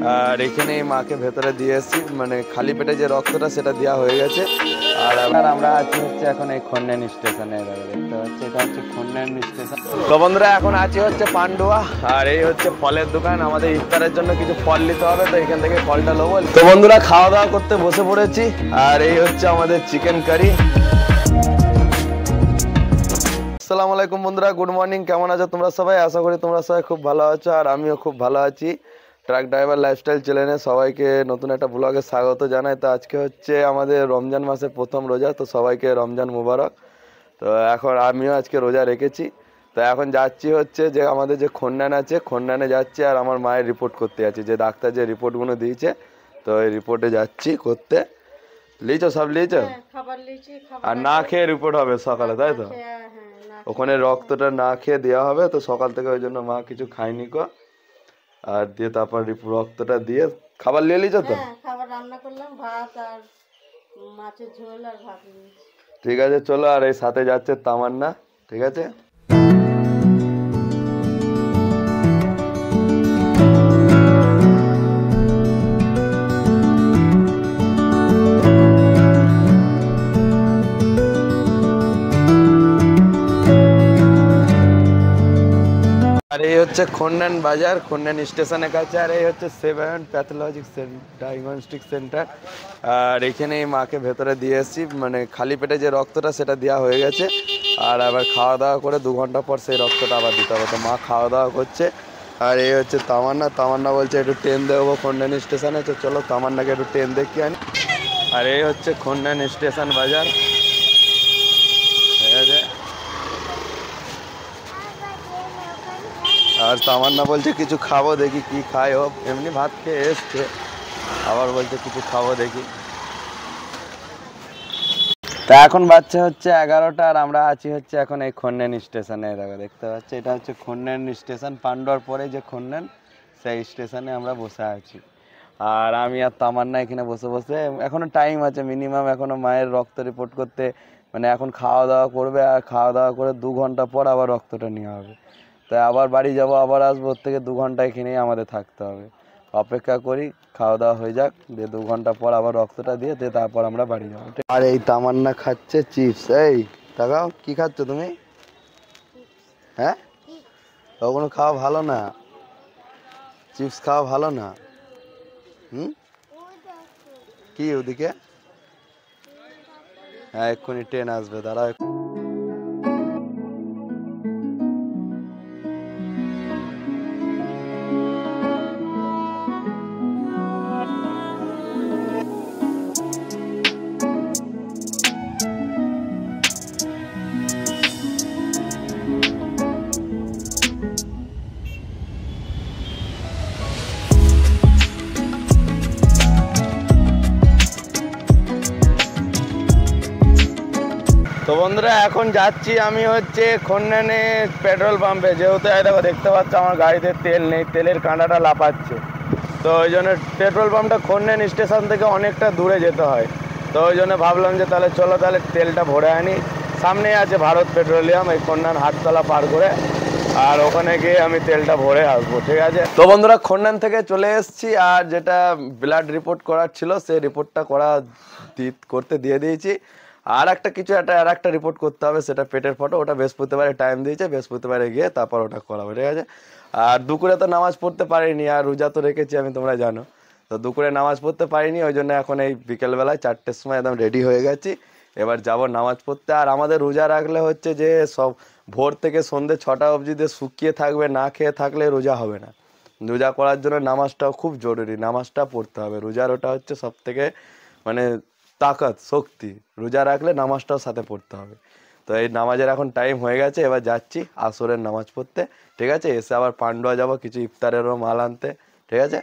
আর এখানে মাকে ভেতরে দিয়ে এসেছি, মানে খালি পেটে যে রক্তটা সেটা দেওয়া হয়ে গেছে। আর আমরা আছি হচ্ছে এখন এই খন্ডেন স্টেশনে, দেখতে পাচ্ছি এটা হচ্ছে খন্ডেন স্টেশন। তো বন্ধুরা এখন আছি হচ্ছে পান্ডুয়া, আর এই হচ্ছে ফলের দোকান। আমাদের ইফতারের জন্য কিছু ফল নিতে হবে, তো এখান থেকে ফলটা নেবো। তো বন্ধুরা খাওয়া দাওয়া করতে বসে পড়েছি, আর এই হচ্ছে আমাদের চিকেন কারি। আসসালামু আলাইকুম বন্ধুরা, গুড মর্নিং। কেমন আছো তোমরা সবাই? আশা করি তোমরা সবাই খুব ভালো আছো, আর আমিও খুব ভালো আছি। ট্রাক ড্রাইভার লাইফস্টাইল চ্যানেলে সবাইকে নতুন একটা ব্লগে স্বাগত জানাই। তো আজকে হচ্ছে আমাদের রমজান মাসের প্রথম রোজা, তো সবাইকে রমজান মুবারক। তো এখন আমিও আজকে রোজা রেখেছি। তো এখন যাচ্ছি হচ্ছে যে আমাদের যে খন্ডান আছে, খন্ডানে যাচ্ছি, আর আমার মায়ের রিপোর্ট করতে যাচ্ছি। যে ডাক্তার যে রিপোর্টগুলো দিয়েছে, তো এই রিপোর্টে যাচ্ছি করতে। লিচো সব লিচো, আর না খেয়ে রিপোর্ট হবে সকালে, তাই তো? ওখানে রক্তটা না খেয়ে দেওয়া হবে, তো সকাল থেকে ওই জন্য মা কিছু খায়নি কো। আর দিয়ে তারপর রক্তটা দিয়ে খাবার নিয়ে লিচো তো? খাবার রান্না করলাম, ভাত আর মাছের ঝোল আর ভাত নিয়েছি। ঠিক আছে চলো। আর এই সাথে যাচ্ছে তামান্না, ঠিক আছে? আর এই হচ্ছে খন্ডান বাজার, খন্ডান স্টেশনের কাছে। আর এই হচ্ছে সেভেন প্যাথোলজিক ডায়াগনস্টিক সেন্টার। আর এখানে মাকে ভেতরে দিয়ে এসেছি, মানে খালি পেটে যে রক্তটা সেটা দেওয়া হয়ে গেছে। আর আবার খাওয়া দাওয়া করে 2 ঘন্টা পর সেই রক্তটা আবার দিতে হবে। তো মা খাওয়া দাওয়া করছে। আর এই হচ্ছে তামান্না, তামান্না বলছে একটু ট্রেন দেবো খন্ডান স্টেশনে, তো চলো তামান্নাকে একটু ট্রেন দেখিয়ে আনি। আর এই হচ্ছে খন্ডান স্টেশন বাজার, ঠিক আছে? আর তামান্না বলছে কিছু খাবো, দেখি কি খায় ও। এমনি ভাত খেয়ে এসছে, আবার বলছে কিছু খাবো দেখি। তা এখন বাচ্চা হচ্ছে 11টা, আর আমরা আছি হচ্ছে এখন এই খন্ডেন স্টেশনে। দেখতে পাচ্ছি এটা হচ্ছে খন্ডেন স্টেশন, পান্ডুয়ার পরে যে খন্ডেন, সেই স্টেশনে আমরা বসে আছি। আর আমি আর তামান্না এখানে বসে বসে, এখনো টাইম আছে মিনিমাম, এখনো মায়ের রক্ত রিপোর্ট করতে, মানে এখন খাওয়া দাওয়া করবে, আর খাওয়া দাওয়া করে 2 ঘন্টা পর আবার রক্তটা নেওয়া হবে। তাই আবার বাড়ি যাব, আবার আসবো, ওর থেকে 2 ঘন্টা এখানেই আমাদের থাকতে হবে। অপেক্ষা করি খাওয়া দাওয়া হয়ে যাক, দিয়ে 2 ঘন্টা পর আবার রক্তটা দিয়ে তারপর আমরা বাড়ি যাবো। আর এই তামান্না খাচ্ছে চিপস। এই তাকাও, কি খাচ্ছ তুমি? হ্যাঁ, ওগুলো খাওয়া ভালো না, চিপস খাওয়া ভালো না। কি ওদিকে? হ্যাঁ এক্ষুনি ট্রেন আসবে, দাঁড়াও। তো বন্ধুরা এখন যাচ্ছি আমি হচ্ছে খন্ডানে পেট্রোল পাম্পে, যেহেতু দেখো দেখতে পাচ্ছ আমার গাড়িতে তেল নেই, তেলের কাঁটাটা লাফাচ্ছে। তো ওই জন্য পেট্রোল পাম্পটা খন্ডান স্টেশন থেকে অনেকটা দূরে যেতে হয়। তো ওই জন্য ভাবলাম যে তাহলে চলো তাহলে তেলটা ভরে আনি। সামনেই আছে ভারত পেট্রোলিয়াম, এই খন্ডান হাটতলা পার করে, আর ওখানে গিয়ে আমি তেলটা ভরে আসবো, ঠিক আছে? তো বন্ধুরা খন্ডান থেকে চলে এসেছি, আর যেটা ব্লাড রিপোর্ট করার ছিল সেই রিপোর্টটা করতে দিয়ে দিয়েছি। আর একটা রিপোর্ট করতে হবে, সেটা পেটের ফটো, ওটা বৃহস্পতিবারে টাইম দিয়েছে, বৃহস্পতিবারে গিয়ে তারপর ওটা করাবো, ঠিক আছে? আর দুপুরে তো নামাজ পড়তে পারিনি, আর রোজা তো রেখেছি আমি, তোমরা জানো। তো দুপুরে নামাজ পড়তে পারিনি, ওই জন্য এখন এই বিকেলবেলায় 4টের সময় একদম রেডি হয়ে গেছি, এবার যাব নামাজ পড়তে। আর আমাদের রোজা রাখলে হচ্ছে যে সব ভোর থেকে সন্ধ্যে 6টা অবধি শুকিয়ে থাকবে, না খেয়ে থাকলে রোজা হবে না। রোজা করার জন্য নামাজটাও খুব জরুরি, নামাজটা পড়তে হবে। রোজার ওটা হচ্ছে সব থেকে মানে তাকত, শক্তি। রোজা রাখলে নামাজটাও সাথে পড়তে হবে। তো এই নামাজের এখন টাইম হয়ে গেছে, এবার যাচ্ছি আসরের নামাজ পড়তে, ঠিক আছে? এসে আবার পান্ডুয়া যাব কিছু ইফতারেরও মাল আনতে, ঠিক আছে?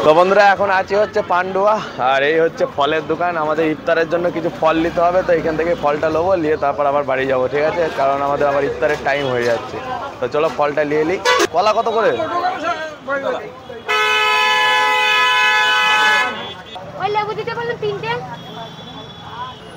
তো বন্ধুরা এখন আছি হচ্ছে পান্ডুয়া, আর এই হচ্ছে ফলের দোকান। আমাদের ইফতারের জন্য কিছু ফল নিতে হবে, তো এখান থেকে ফলটা নেবো, নিয়ে তারপর আবার বাড়ি যাবো, ঠিক আছে? কারণ আমাদের আবার ইফতারের টাইম হয়ে যাচ্ছে। তো চলো ফলটা নিয়ে নিই। কলা কত করে?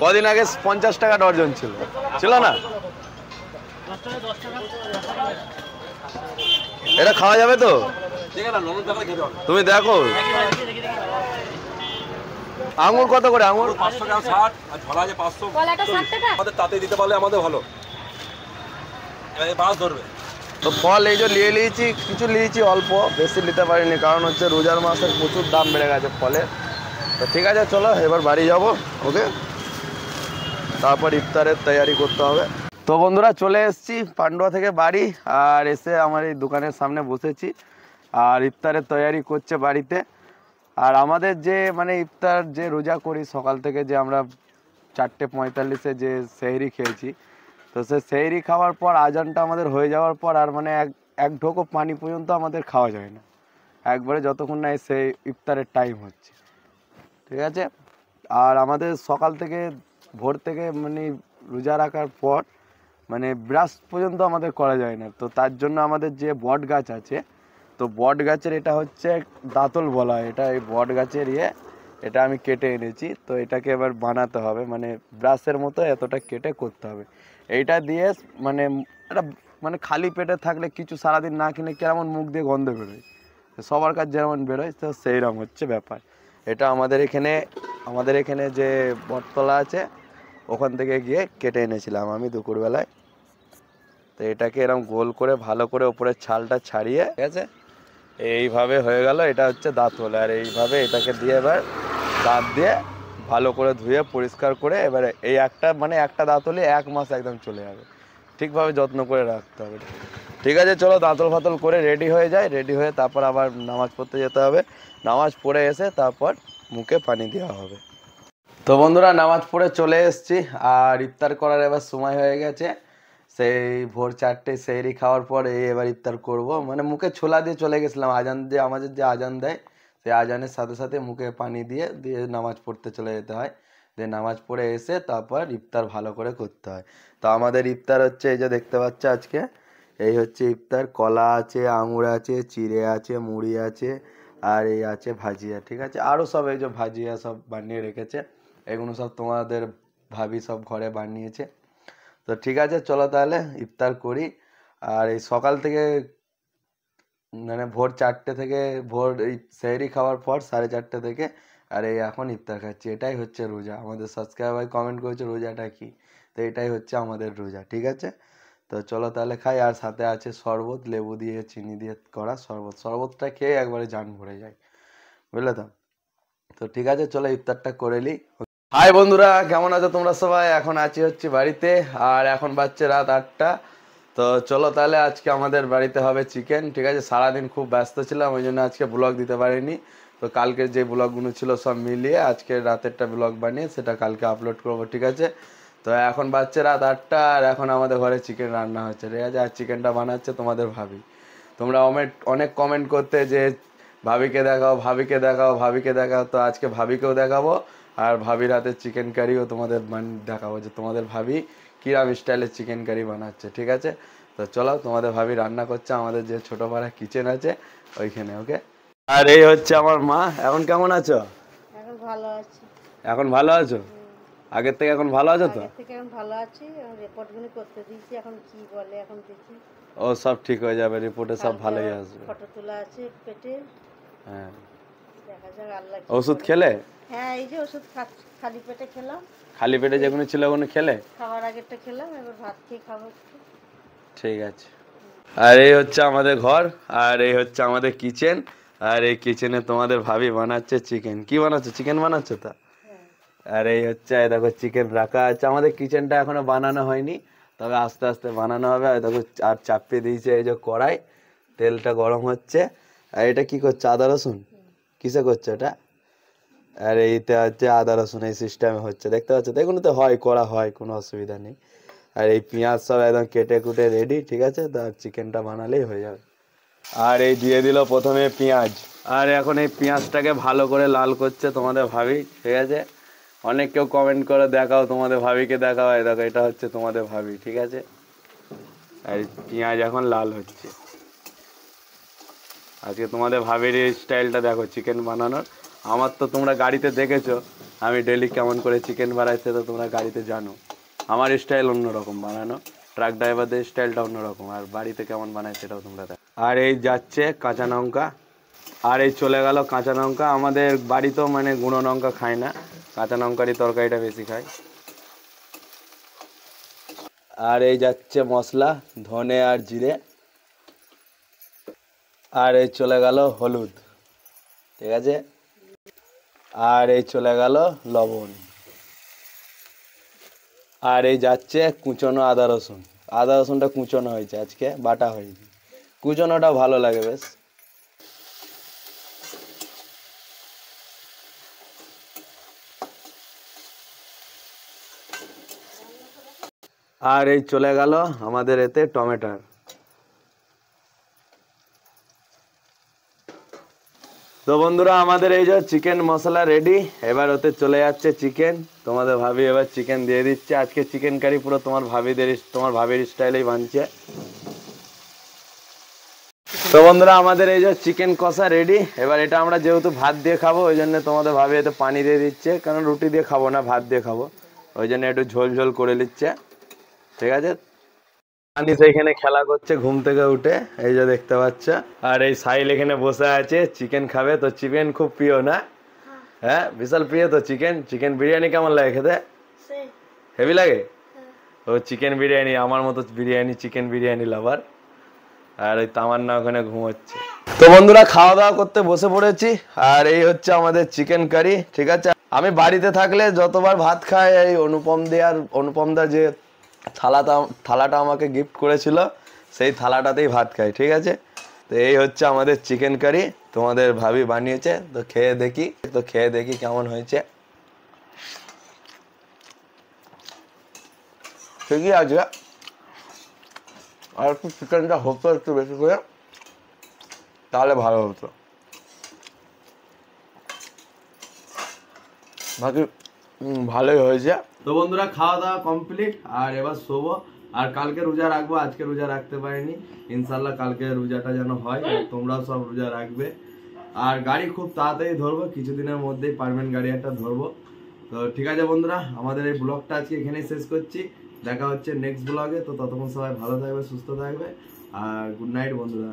কদিন আগে 50 টাকা ডর্জন ছিল না? এটা খাওয়া যাবে তো? তুমি দেখো আঙুর কত করে? আঙুর 500 গ্রাম 60 আর ঝোলা যে 500 কলাটা 60 টাকা। আমাদের তাতে দিতে পারলে আমাদের ভালো। এবারে মাছ ধরবে। তো ফল এই যে নিয়ে নিয়েছি, কিছু নিয়েছি অল্প, বেশি নিতে পারিনি, কারণ হচ্ছে রোজার মাসের প্রচুর দাম বেড়ে গেছে ফলের। তো ঠিক আছে চলো এবার বাড়ি যাব, ওকে, তারপর ইফতারের তৈয়ারি করতে হবে। তো বন্ধুরা চলে এসেছি পান্ডুয়া থেকে বাড়ি, আর এসে আমার এই দোকানের সামনে বসেছি, আর ইফতারের তৈয়ারি করছে বাড়িতে। আর আমাদের যে মানে ইফতার যে রোজা করি সকাল থেকে, যে আমরা 4:45-এ যে সেহরি খেয়েছি, তো সে সেহরি খাওয়ার পর আজানটা আমাদের হয়ে যাওয়ার পর আর মানে এক ঢোকও পানি পর্যন্ত আমাদের খাওয়া যায় না, একবারে যতক্ষণ না সেই ইফতারের টাইম হচ্ছে, ঠিক আছে। আর আমাদের সকাল থেকে ভোর থেকে মানে রোজা রাখার পর মানে ব্রাশ পর্যন্ত আমাদের করা যায় না। তো তার জন্য আমাদের যে বট গাছ আছে, তো বট গাছের এটা হচ্ছে দাঁতল বলা হয়, এটা এই বট গাছের এটা আমি কেটে এনেছি। তো এটাকে এবার বানাতে হবে, মানে ব্রাশের মতো এতটা কেটে করতে হবে। এইটা দিয়ে মানে এটা মানে খালি পেটে থাকলে কিছু সারাদিন না কিনে কেমন মুখ দিয়ে গন্ধ বেরোয়, সবার কাছে যেমন বেরোয়, তো সেইরকম হচ্ছে ব্যাপার। এটা আমাদের এখানে যে বটতলা আছে ওখান থেকে গিয়ে কেটে এনেছিলাম আমি দুপুরবেলায়। তো এটাকে এরকম গোল করে ভালো করে ওপরের ছালটা ছাড়িয়ে, ঠিক আছে, এইভাবে হয়ে গেল। এটা হচ্ছে দাঁতল, আর এইভাবে এটাকে দিয়ে এবার দাঁত দিয়ে ভালো করে ধুয়ে পরিষ্কার করে এবারে এই একটা দাঁতলে 1 মাস একদম চলে যাবে, ঠিকভাবে যত্ন করে রাখতে হবে। ঠিক আছে চলো দাঁতল ফাতল করে রেডি হয়ে যায়, রেডি হয়ে তারপর আবার নামাজ পড়তে যেতে হবে। নামাজ পড়ে এসে তারপর মুখে পানি দেওয়া হবে। তো বন্ধুরা নামাজ পড়ে চলে এসেছি, আর ইফতার করার এবার সময় হয়ে গেছে। সেই ভোর 4টে সেহরি খাওয়ার পর এবার ইফতার করব, মানে মুখে ছোলা দিয়ে চলে গেছিলাম। আজান দিয়ে আমাদের যে আজান দেয়, সেই আজানের সাথে সাথে মুখে পানি দিয়ে দিয়ে নামাজ পড়তে চলে যেতে হয়। দিয়ে নামাজ পড়ে এসে তারপর ইফতার ভালো করে করতে হয়। তো আমাদের ইফতার হচ্ছে এই যে দেখতে পাচ্ছ আজকে, এই হচ্ছে ইফতার। কলা আছে, আঙুর আছে, চিড়ে আছে, মুড়ি আছে, আর এই আছে ভাজিয়া, ঠিক আছে। আরও সব এই যে ভাজিয়া সব বানিয়ে রেখেছে, এগুলো সব তোমাদের ভাবি সব ঘরে বানিয়েছে। তো ঠিক আছে চলো তাহলে ইফতার করি। আর এই সকাল থেকে মানে ভোর 4টে থেকে এই সেহরি খাওয়ার পর 4:30 থেকে আর এই এখন ইফতার খাচ্ছি, এটাই হচ্ছে রোজা। আমাদের সাবস্ক্রাইবার কমেন্ট করেছে রোজাটা কি, তো এটাই হচ্ছে আমাদের রোজা, ঠিক আছে। তো চলো তাহলে খাই। আর সাথে আছে শরবত, লেবু দিয়ে চিনি দিয়ে করা শরবত, শরবতটা খেয়ে একবারে জান ভরে যায়, বুঝলে তো। তো ঠিক আছে চলো ইফতারটা করে নিই। হাই বন্ধুরা, কেমন আছো তোমরা সবাই? এখন আছি হচ্ছে বাড়িতে, আর এখন বাজছে রাত 8টা। তো চলো তাহলে আজকে আমাদের বাড়িতে হবে চিকেন, ঠিক আছে। সারাদিন খুব ব্যস্ত ছিলাম, ওই জন্য আজকে ব্লগ দিতে পারিনি। তো কালকের যে ব্লগগুলো ছিল সব মিলিয়ে আজকে রাতেরটা ব্লগ বানিয়ে সেটা কালকে আপলোড করবো, ঠিক আছে। তো এখন বাজছে রাত 8টা, আর এখন আমাদের ঘরে চিকেন রান্না হচ্ছে, ঠিক আছে। আর চিকেনটা বানাচ্ছে তোমাদের ভাবি। তোমরা অনেক কমেন্ট করতে যে ভাবিকে দেখাও, ভাবিকে দেখাও, ভাবিকে দেখাও। তো আজকে ভাবিকেও দেখাবো, আর ভাবির হাতে চিকেন কারিও তোমাদের দেখাবো, যে তোমাদের ভাবি কিরাম স্টাইলের চিকেন কারি বানাচ্ছে, ঠিক আছে। তো চলো তোমাদের ভাবি রান্না করছে আমাদের যে ছোট পাড়া কিচেন আছে ওইখানে, ওকে। আর এই হচ্ছে আমার মা। এখন কেমন আছো? এখন ভালো আছি। এখন ভালো আছো? আগের থেকে এখন ভালো আছো তো? আগের থেকে এখন ভালো আছি, রিপোর্টগুলো করতে দিয়েছি, এখন কি বলে এখন দেখি। ও সব ঠিক হয়ে যাবে, রিপোর্টে সব ভালোই আসবে। ফটো তোলা আছে পেটে, হ্যাঁ। দেখা যাক আল্লাহ কি ওষুধ করে। খেলে? হ্যাঁ এই যে ওষুধ খালি পেটে খেলাম। খালি পেটে যেগুলো ছিল ওগুলো খেলে? খাওয়ার আগেরটা খেলাম, এবার ভাত খেয়ে খাবো একটু। ঠিক আছে। আর এই হচ্ছে আমাদের ঘর, আর এই হচ্ছে আমাদের কিচেন, আর এই কিচেনে তোমাদের ভাবি বানাচ্ছে চিকেন। কি বানাচ্ছে? চিকেন বানাচ্ছে তো। হ্যাঁ। আর এই হচ্ছে দেখো চিকেন রাখা আছে। আমাদের কিচেনটা এখনো বানানো হয়নি, তবে আস্তে আস্তে বানানো হবে। আর দেখো আর চাপিয়ে দিয়েছে এই যে কড়াই, তেলটা গরম হচ্ছে। আর এটা কি করছে? আদা রসুন কিসে করছে এটা? আর এইটা হচ্ছে আদা রসুন এই সিস্টেমে হচ্ছে, দেখতে পাচ্ছ? এগুলো তো হয়, করা হয়, কোনো অসুবিধা নেই। আর এই পেঁয়াজ সব একদম কেটে কুটে রেডি, ঠিক আছে। তো আর চিকেনটা বানালেই হয়ে যাবে। আর এই দিয়ে দিল প্রথমে পেঁয়াজ, আর এখন এই পেঁয়াজটাকে ভালো করে লাল করছে তোমাদের ভাবি, ঠিক আছে। অনেক কেউ কমেন্ট করে দেখাও তোমাদের ভাবিকে, দেখাও। এই দেখো এটা হচ্ছে তোমাদের ভাবি, ঠিক আছে। আর পেঁয়াজ এখন লাল হচ্ছে। আজকে তোমাদের ভাবির এই স্টাইলটা দেখো চিকেন বানানোর। আমার তো তোমরা গাড়িতে দেখেছো আমি ডেলি কেমন করে চিকেন বানাই, তো তোমরা গাড়িতে জানো। আমার স্টাইল অন্যরকম বানানো, ট্রাক ড্রাইভারদের স্টাইলটা অন্যরকম, আর বাড়িতে কেমন বানায় সেটাও তোমরা দেখো। আর এই যাচ্ছে কাঁচা লঙ্কা, আর এই চলে গেল কাঁচা লঙ্কা। আমাদের বাড়ি তো মানে গুঁড়ো লঙ্কা খায় না, কাঁচা লঙ্কারই তরকারিটা বেশি খায়। আর এই যাচ্ছে মশলা, ধনে আর জিরে। আর এই চলে গেল হলুদ, ঠিক আছে। আর এই চলে গেল লবণ। আর এই যাচ্ছে কুচনো আদা রসুন। আদা রসুনটা কুচনো হয়েছে, আজকে বাটা হয়নি। কুচনোটা ভালো লাগে বেশ। আর এই চলে গেল আমাদের এতে টমেটো। তো বন্ধুরা আমাদের এই যে চিকেন মশলা রেডি। এবার ওতে চলে যাচ্ছে চিকেন। তোমাদের ভাবি এবার চিকেন দিয়ে দিচ্ছে। আজকে চিকেন কারি পুরো তোমার ভাবির স্টাইলেই বানছে। তো বন্ধুরা আমাদের এই যে চিকেন কষা রেডি। এবার এটা আমরা যেহেতু ভাত দিয়ে খাবো ওই জন্য তোমাদের ভাবি এতে পানি দিয়ে দিচ্ছে, কারণ রুটি দিয়ে খাবো না, ভাত দিয়ে খাবো, ওই জন্য একটু ঝোল ঝোল করে নিচ্ছে, ঠিক আছে। আনিস এখানে খেলা করছে ঘুম থেকে উঠে, এই যে দেখতে পাচ্ছ। আর এই সাইল এখানে বসে আছে, চিকেন খাবে। তো চিকেন খুব প্রিয় না? হ্যাঁ, বিশাল প্রিয় তো চিকেন। চিকেন বিরিয়ানি কেমন লাগে খেতে? হেভি লাগে। ও চিকেন বিরিয়ানি, আমার মতো বিরিয়ানি, চিকেন বিরিয়ানি লাভার। আর ওই তামান্না ওখানে ঘুমোচ্ছে। তো বন্ধুরা খাওয়া দাওয়া করতে বসে পড়েছি। আর এই হচ্ছে আমাদের চিকেন কারি, ঠিক আছে। আমি বাড়িতে থাকলে যতবার ভাত খাই এই অনুপমদার যে থালাটা আমাকে গিফট করেছিল, সেই থালাটাতেই ভাত খাই, ঠিক আছে। তো এই হচ্ছে আমাদের চিকেন কারি, তোমাদের ভাবি বানিয়েছে। তো খেয়ে দেখি কেমন হয়েছে। ঠিকই আছে। আর একটু চিকেনটা হতো একটু বেশি করে, তাহলে ভালো হতো। বাকি ভালোই হয়েছে। তো বন্ধুরা খাওয়া দাওয়া কমপ্লিট। আর এবার শোবো। আর কালকে রোজা রাখবো, আজকে রোজা রাখতে পারিনি। ইনশাল্লাহ কালকে রোজাটা যেন হয়, তোমরাও সব রোজা রাখবে। আর গাড়ি খুব তাড়াতাড়ি ধরবো, কিছুদিনের মধ্যেই পারমেন্ট গাড়ি একটা ধরবো। তো ঠিক আছে বন্ধুরা, আমাদের এই ব্লগটা আজকে এখানেই শেষ করছি। দেখা হচ্ছে নেক্সট ব্লগে। তো ততক্ষণ সবাই ভালো থাকবে, সুস্থ থাকবে। আর গুড নাইট বন্ধুরা।